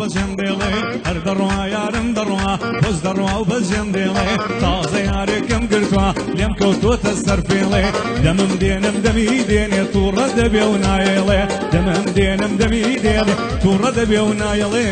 بەجێم دێڵێ هەر دەڕوا یارم دەڕوا بەس دەڕوا و بەجێم دێڵێ تازە یارێکم گرتووە لێم کەوتۆتە سەرفێڵێ دەمم دێنم دەمی دێنێ تووڕە دەبێ و نایێڵێ دەمم دێنم دەمی دێنێ تووڕە دەبێ و نایەڵێ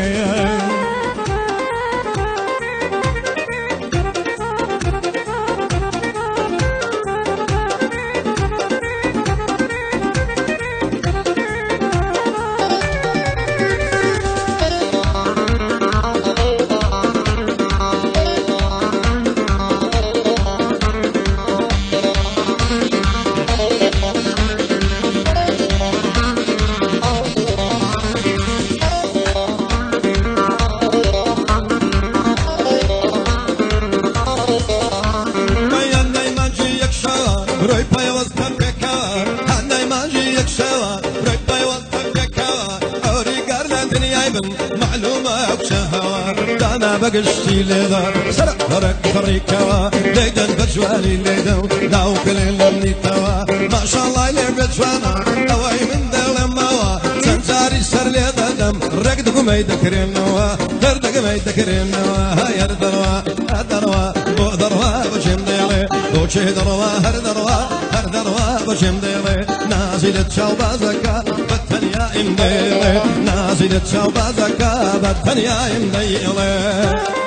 بقشتي لذا سرق فرق فريكوا ليدا بجوالي ليدا داو كلين لمني توا ما شاء الله لي بجوانا اوي من دل موا سنجاري سر ليدا دم رقدكم اي ذكرين نوا دردكم اي ذكرين نوا هاي دروا بو دروا بجم ديلي بو شي دروا هر دروا بجم ديلي نازلت شوبازكا بتنيا ام ديلي نازلت شوبازكا بتنيا ام ديلي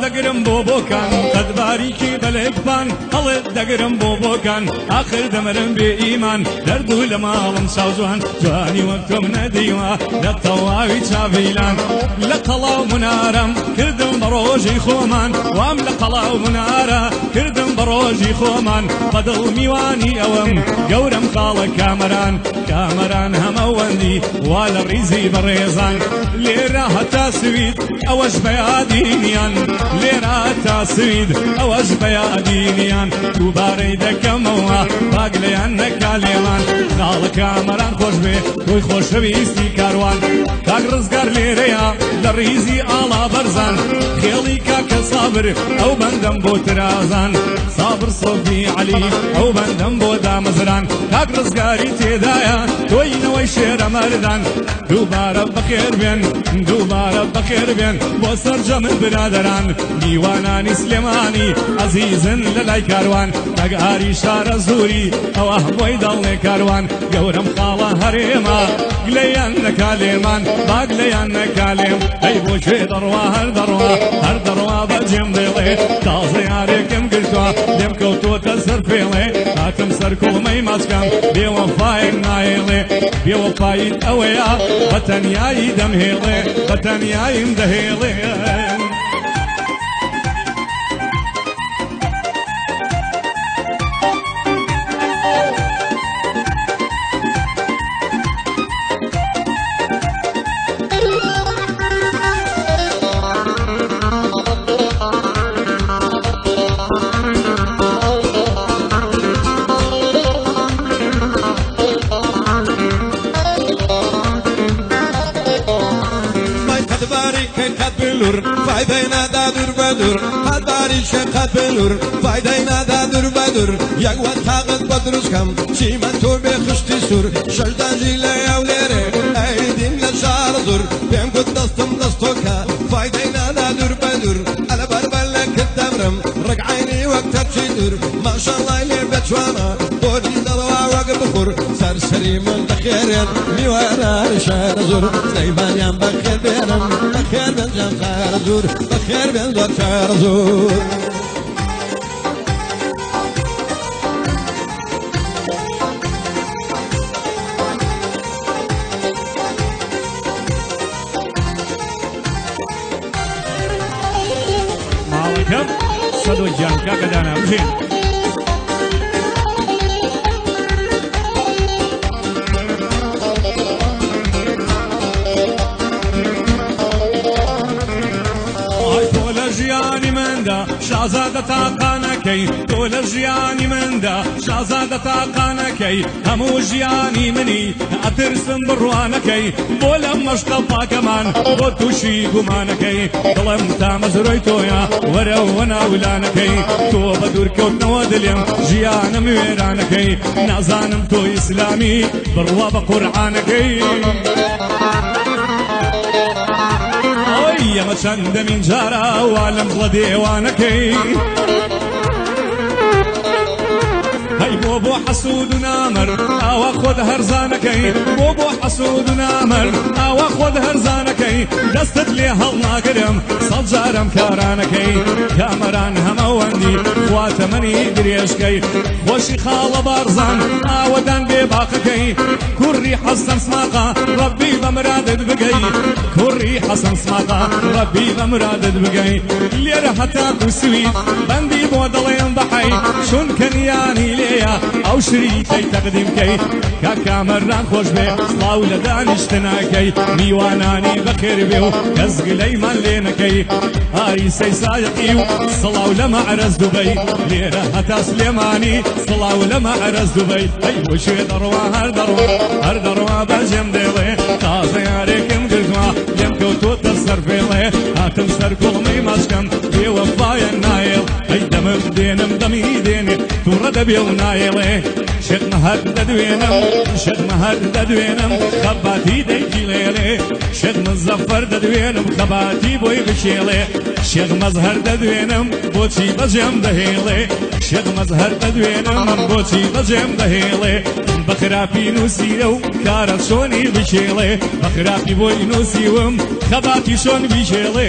دقرم بوبوكان قد باريكي بلكبان هلت دقرم بوبوكان آخر دمرم بإيمان دردو لمالم سوزوان جواني وقتم نديوا لطواوي تشافيلان لقلاو منارم كردم بروجي خومان وام لقلاو منارا كردم بروجي خومان بدل ميواني اوم قورم خالق كامران هم اوندي والا ريزي بريزان ليرا تاسويد اوش بيادينيان ليرا تاسويد اوش بيادينيان دوباري دكموا باقليان نكاليمان خالق كامران خوش بي توي خوش بيستي كاروان كاك رزقار ليريا لريزي آلا برزان خيلي كاك صابر او بندم بو ترازان صابر صوفي علي او بندم بو دامزران كاك رزقاري تيدايا توي نوي شير مردان دوباره بخير بين بوسر جم برادران ديوانان سليماني عزيزن للاي كاروان تقاري شار زوري او اهبوي ضل كاروان قورم خاله هريما قليان نكاليمان باقليان نكاليم اي بوشي هر دروا بجم ديلي تازي عليكم قلتوا لم كوتو تسر فيلي هاتم سركو مي ماسكم بيوفاي نايلي بيوفاي اويا بتنياي دم هيلي بتنياي مدهيلي فايدينا دا دور بدور هداري شقات بلور فايدينا دا دور بدور يقوى تاغت بدرس كم شيمان تو بخشتي سور شجدان جيلي اوليري ايدين لشار زور بهم قد دستم دستوكا فايدينا دا دور بدور انا بربلك التمرم رقعيني وقت تشيدور ما شاء الله اللي بتشوانا بودي دلوا وقت بخور سرسري من بخيرين ميوانا رشار زور سيبان يام بخير بينم بخير بنجم خير زور بخير بنزور خير زور مالكم صدو جانكا قدانا بزين شازادە تاقانەکەی تۆ لە ژیانی مندا شازادە تاقانەکەی هەموو ژیانی منی ئەترسم بڕوانەکەی بۆ لە مەشتە پاکەمان بۆ تووشی گومانەکەی دڵم تامەزرۆی تۆیە وەرەوە ناولانەکەی تۆ بە دوورکەوتنەوە دلێم ژیانم وێرانەکەی نازانم تۆ ئیسلامی بڕوا بە قورعانەکەی ئەمە چەندەمین جارە وا لەم بڵە دێوانەکەی هەی بۆ حەسوود و نامەر ئاوا خۆت هەرزانەکەی بۆ حەسوود و نامەر ئاوا خۆت هەرزانەکەی دەستت لێ هەڵ ناگرم سەڵ جارم کارانەکەی کامەران هەمەوەندی خواتەمەنی درێژکەی خۆشی خاڵە بارزان ئاوەدان بێ باقەکەی کوڕی حەسەن سماقا ڕەبی بە مرادت بگەی کوڕی حەسەن سماقا ڕەبی بە مرادت بگەی لێرە هەتا کوسویت بەندی بۆ دەڵێن بەحەی چونکە نیانی لێیە ئەو شریکەی تەقدیمکەی کا کامەران خۆش بێ سڵاو لە دانیشتناکەی میوانانی بەخێر بێ و کەس گلەیمان لێ نەکەی هاریسەی سایقی و سڵاو لە مەعرەز دووبەی لێرە هەتا سلێمانی سڵاو لە مەعرەز دووبەی ئەی بۆ شوێ دەڕوا هەر دەڕوا بەجێم دێڵێ تازە یارێکم گرتووە لێم کەوتۆتە سەر فێڵێ هاتم سەر کوڵمەی مەشکەم بێوەفایە نایڵ ئەی دەمم دێنم دەمی دێنێ تووڕە دەبێ و نایڵێ شێخ مەهەر دەدوێنم خەباتی دەیکی لێڵێ شێخ مزەفەر دەدوێنم خەباتی بۆی بشێڵێ شێخ مەزهەر دەدوێنم بۆچی بەجێم دەهێڵێ شێخ مەزهەر دەدوێنم بۆچی بەجێم دەهێڵێ بە خراپی نووسیرە و کارە چۆنی بشێڵێ بە خراپی بۆی نووسیوم خەباتی چۆن بشێڵێ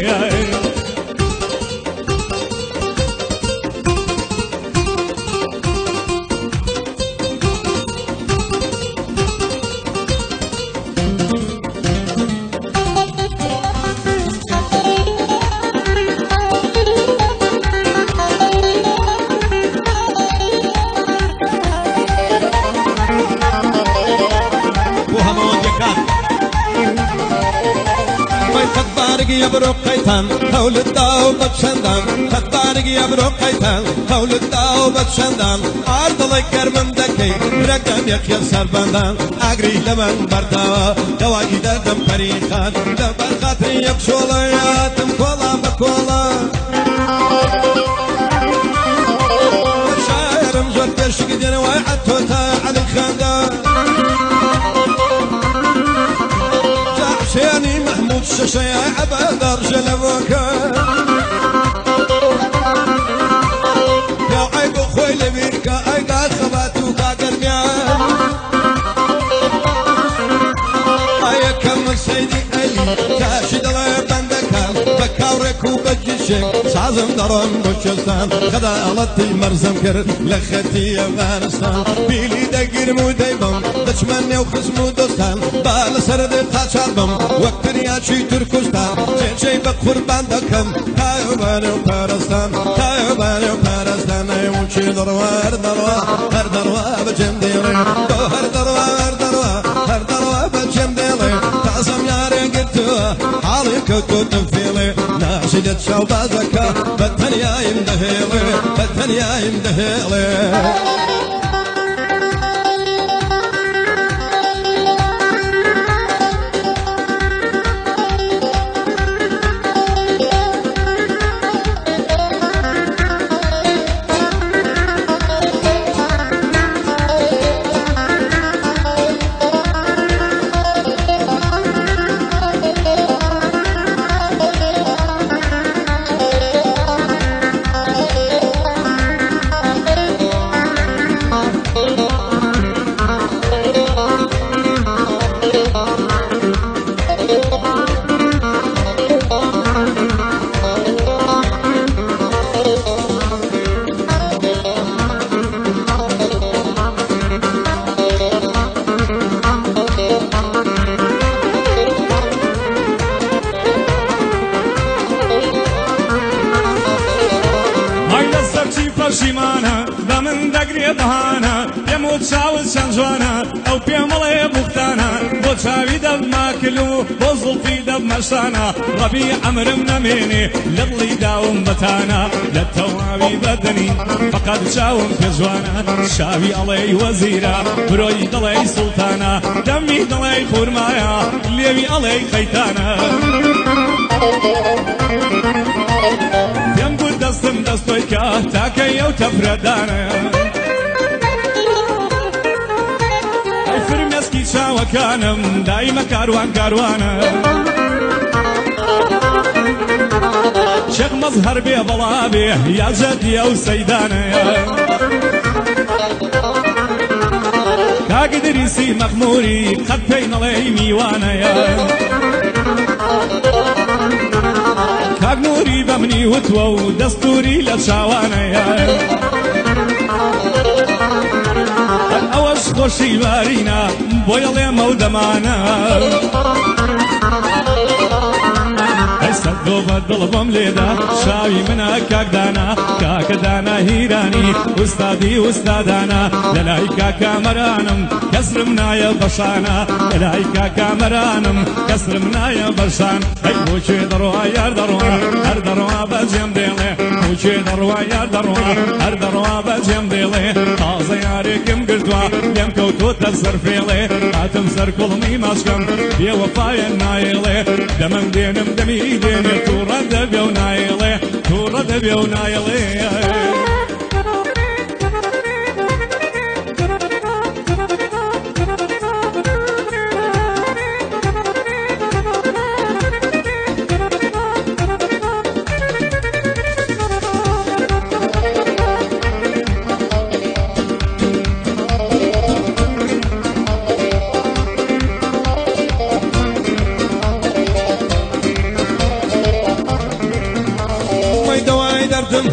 يبرق قيتان هول الداو بتشندان تطارق يبرق قيتان هول الداو بتشندان عرض لكر من دكي رقم يخير سربندان اقري لمن برداوا دواقي دردم فريقان دبر خاطري يبشولا ياتم كولا بكولا شاعرم زور بيشك دين واحد توتا على الخاندان شيني محمود شاشة يا عباد رجل ابوكا يا عيب خوي لبيركا اي قال خباتو قادر ميان اي كم سيدي علي كاشد الله بندكا بكاورك وبجيشك سازم درم بوشستان خدا غلطي مرزم كرت لختي افغانستان بيلي دقير موديبم دشمني وخصمو دوستان بال سرد قاچالبم وقت رياشي تركستان جي بقربان دكم تايوباني وبارستان تايوباني وبارستان ايوشي دروا هر دروا بجم ديلي هر دروا بجم ديلي تعزم ياري قلتوا حالي كنتو تنفيلي ناشدت شوبازكا بتنيا يمدهيلي پەشیمانە بە من دەگرێ بەهانە پێم و چاوت چەند جوانە ئەو پێم بڵێ بوختانە بۆ شاوي دب ماكلو بوزلتي دب مشانا ربيع عمر منميني لضلي داوم بتانا للتوابي بدني فقد شاوم كجوانا شاوي علي وزيرا بروي دلي سلطانا دمي دلي خورمايا ليوي علي خيتانا يمقود دستم دستويكا تاكي او تفردانا فرمسكي شاوكانم دايما كاروانا شيخ مظهر بيه بلابيه يا جدي او سيدانا كاقدريسي مخموري قد بين لي ميوانا كاق نوري بمني وتوو دستوري لشاوانا اوش خوشي بارينا بويلي مودمانا سدو بدل بمليدا شاوي منا كاك دانا هيراني استاذي استاذانا للاي كاكا مرانم كسر منايا بشانا للاي كاكا مرانم كسر منايا بشان اي موشي دروا يار دروا هر دروا بجيم ديلي موشي دروا يار دروا هر دروا بجيم ديلي تازه ياركم قردوا يم كوتو تسر فيلي اتم سر كلمي ماشكم بي وفايا نايلي دمم دينم دمي ديني تورد بيونايلي تورد بيونايلي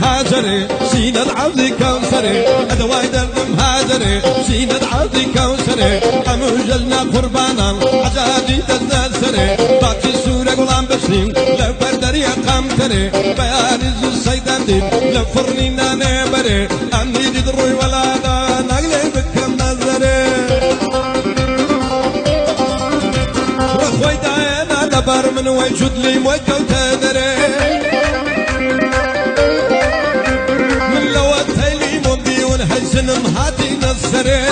هاجري سينة عبدي كوثري أدواي دردم هاجري سينة عبدي كوثري أموجلنا قربانا عجادي تزنسري باكي سورة غلام بسليم لفردري قامتري بيانيز السيدان دين لفرنينا نيبري أني جدروي ولا دا نغلي بكم نظري رخوي داينا دبر من ويجود لي مويكو تدري هاتي نصري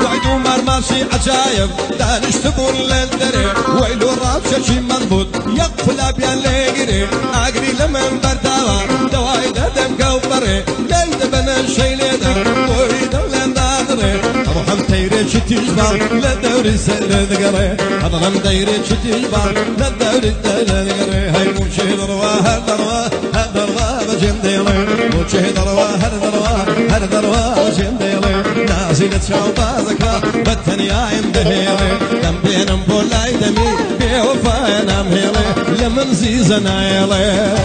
وعدو مرماشي عجايب دانش تقول للدري ويلو راب شاشي مضبوط يقفل ابيان ليقري اقري لمن برداوا دواي دردم كوبري ليلد بنا شي ليدا ويدو لين دادري روحم تيري شتيجبار لدوري سيد قري هضرم تيري شتيجبار لدوري سيد قري هاي موشي دروا هدروا بجيم ديلي موشي دروا هدروا بجيم ديلي نازلة شعبازك بالتنيا يمدهيلي دم بينم بولاي دمي بيوفا ينام هيلي لمن زيزنا يلي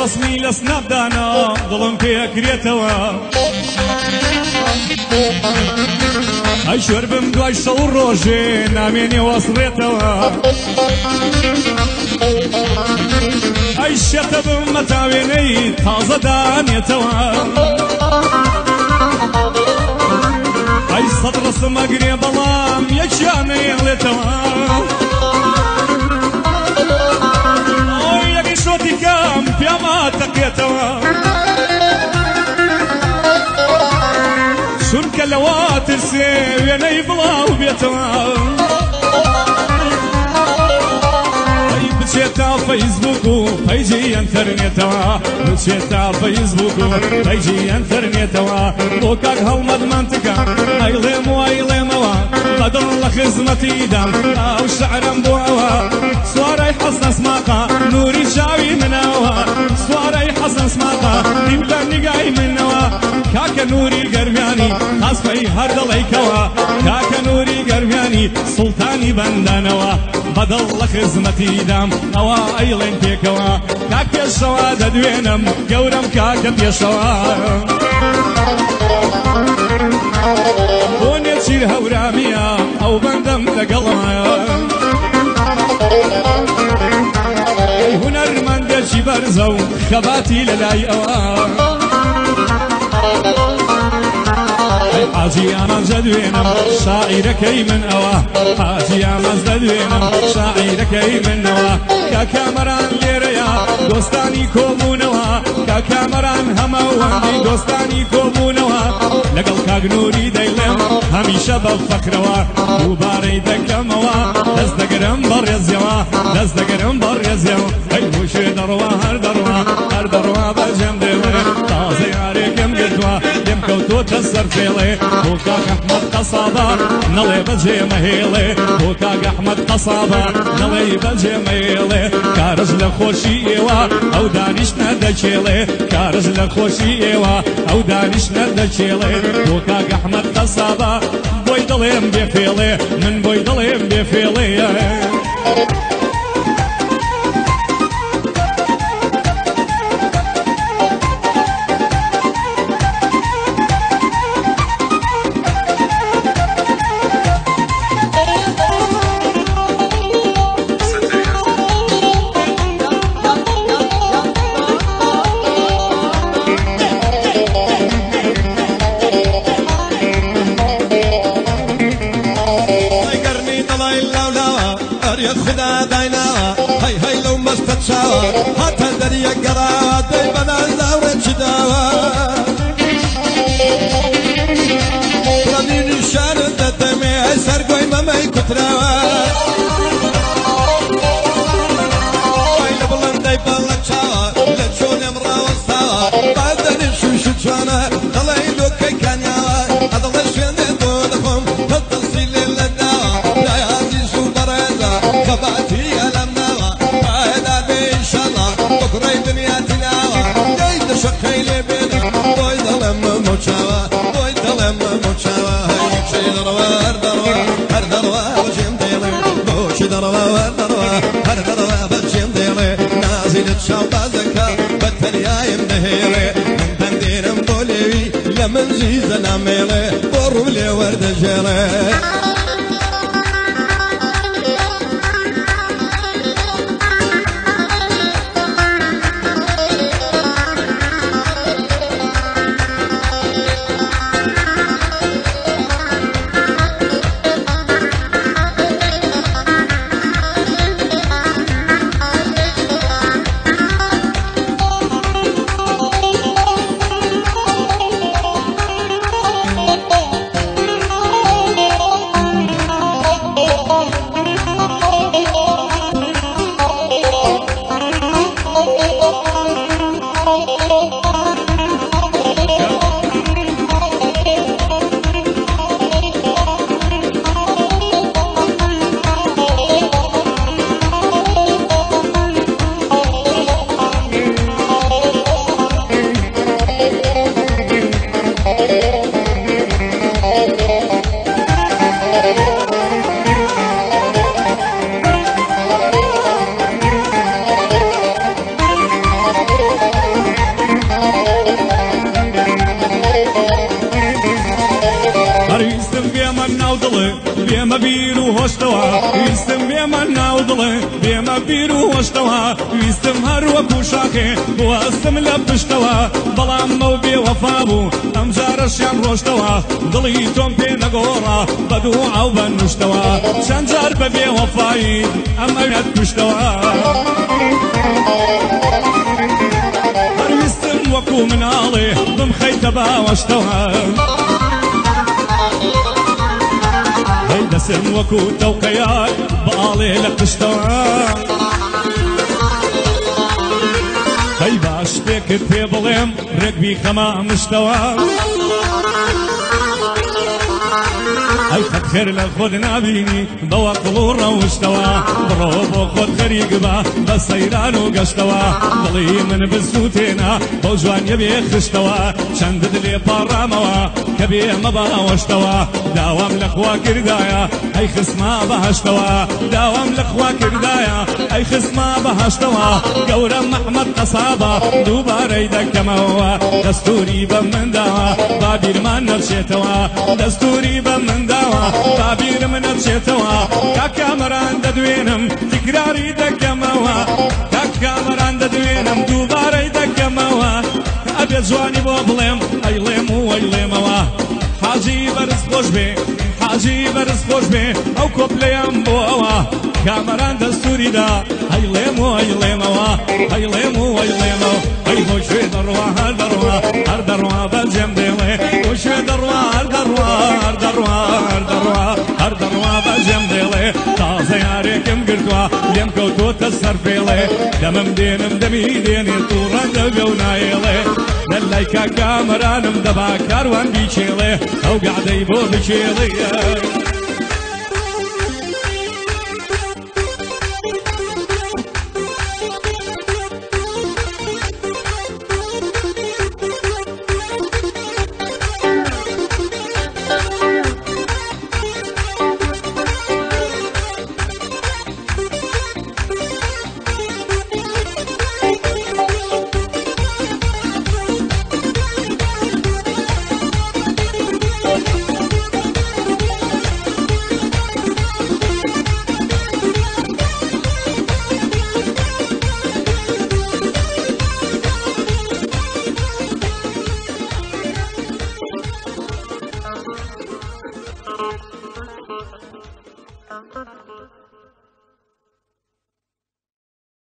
رسمي لسنا بدانا ظلم فيك ريتوا اي شربم دواي شور روجي ناميني وصريتوا اي شتبم متاويني تازة دانيتوا اي صدر سمقري بلام يجاني غليتوا شوتي كام يا ما تقيتوا شن كلوات السيف يا نيبلا وبيتوا بتشيتا فيسبوك فيجي انترنتوا بتشيتا فيسبوك فيجي انترنتوا وكاك هالمد منطقة ايلم وايلم قدر الله خزمتي دم او شعرم بوعوا صواري حسن سماقة نوري شاوي منوا صواري حسن سماقة نبلا نقاي منوا كاك کاکە نوری گەرمیانی هەسپەی هەر دڵێکەوە کاکە نوری گەرمیانی سوڵتانی بەندانەوە بەدڵ لە خزمەتیدام ئەوە ئەیڵێن پێکەوە کاک پێشەوە دەدوێنم گەورم کاکە پێشەوە بۆ نێچیر هەورامیە ئەو بەندەم لەگەڵمایە هونەرمەندێکی بەرزە و خەباتی لەلای ئەوە حاجی ئامانجە دوێنم شاعیرەکەی من ئەوە حاجی ئامانجە دوێنم شاعیرەکەی منەوە کاکامەران لێرەیە دۆستانی کۆبوونەوە کاکامەران هەمەوەندی دۆستانی کۆبوونەوە لەگەڵ کاگنووری دەیڵێم هەمیشە بە فەکرەوە دووبارەی دەکەمەوە دەست دەگرم بە ڕێزیەوە دەست دەگرم بە ڕێزیەوە ئەی وشێ دەڕوا هەر دەڕوا بەجێم دێڵێ تازە یارێکم گرتووە لێم کەوتۆتە سەر فێڵێ بۆ کاک ئەحمەد قەسابە نەڵێ بەجێمە هێڵێ بۆ کاک ئەحمەد قەسابە نەڵێ بەجێمە هێڵێ کارش لە خۆشی ئێوە ئەو دانیشتە دەچێڵێ کارش لە خۆشی ئێوە ئەو دانیشتە دەچێڵێ بۆ کاک ئەحمەد قەسابە بۆی دڵێم بێ فێڵێ من بۆی دڵێم بێ فێڵێ خدا دایناوە هەی هەی لەو مەستە چاوە هاتە دەریە گەڕاوە دەی بەناز داوە چ داوە پڕەنی نیشانت دەتەمێ ئەی سەرگۆی مەمەی کوتراوە وای لە بڵندەی بەڵە چاوە لە چۆنێم ڕاوەستاوە بادەنی شوش و چوانە دەڵێ لۆکەی کانیاوە ئەدەڵێ شوێنێ تۆ دەخۆم هەڵدەسی لێ لە داوە لای عەزیز و بەڕێزە خەباتی ئەلەم ناوە پایدا بێ ئینشەڵڵا بۆ کوڕەی دنیاتی ناوە دەی دەشەقەی لێ بێنم بۆی دەڵێم مۆچاوە بۆی دەڵێم مۆچاوە هەیچەی دەڕەوە هەر دەڕەوە بەجێم دێڵێ بۆچی دەڕەوە هەر دەڕەوە بەجێم دێڵێ نازی لە چاو بازەکە بە تەنیایم دەهێڵێ من پەندێرم بۆ لێوی لە من زیزە نامێڵێ بۆ ڕوو لێ وەردەژێڵێ بێمە بیر و هۆشتەوە ویستم بێمە ناو دڵێ بێمە بیر و هۆشتەوە ویستم هەر وەکو شاخێ بوەستم لە پشتەوە بەڵام ئەو بێوەفا بوو ئەم جارەشیان ڕۆشتەوە دڵی تۆم پێ نەگۆڕا بە دوعا و بە نوشتەوە چەند جار بە بێوەفایی ئەم ئەوێت کوشتەوە هەرویستم وەکو مناڵێ بمخەیتە باوەشتەوە دەسم وەکو تەوقەیان باڵێ لە قشتەوە هەی باش شتێکت پێ بڵێم ڕێک بیخەمە مشتەوە ئەی خەتخێر لە خۆت نابینی بەوە قڵوڕە وشتەوە بڕۆ بۆ خۆت خەریک بە بە سەیران و گەشتەوە دڵی من بسووتێنە بەو جوانیە بێ خشتەوە چەندت لێ پاڕامەوە کە بێ ئەمە بەهاوەشتەوە داوام لە خوا کردایە ئەی خسما بەهەشتەوە داوام لە خوا کردایە ئەی خسما بەهەشتەوە گەورە مەحمەد قەسابە دووبارەی دەکەمەوە دەستوری بە منداوە بابیرمان نەرچێتەوە دەستوری بە منداوە بابیرم نەرچێتەوە کاکامەران دەدوێنم تکراری دەکەمەوە کاکامەران دەدوێنم دووبارەی دەکەمەوە ئەبێ جوانی بۆ بڵێم ئەیڵێم و ئەیڵێمەوە حاجی بەرز خۆش بێ حاجی بەرز خۆش بێ ئەو کۆپلەیان بۆ ئەوە کامەران دەستوریدا ئەیڵێم و ئەیڵێمەوە ئەیڵێم و ئەیڵێمەوە ئەی بۆ شوێ دەڕوا هەر دەڕوا هەر دەڕوا بەجێم دێڵێ بۆ شوێ دەڕوا هەر دەڕوا هەر دەڕوا هەر دەڕوا هەر دەڕوا بەجێم دێڵێ تازە یارێکم گرتووە لێم کەوتۆتە سەر فێڵێ دەمم دێنم دەمی دێنێ تووڕە دەبێ و نایێڵێ لەلای کاکامەرانم دەبا کاروان بیچێڵێ ئەو گعدەی بۆ بچێڵێ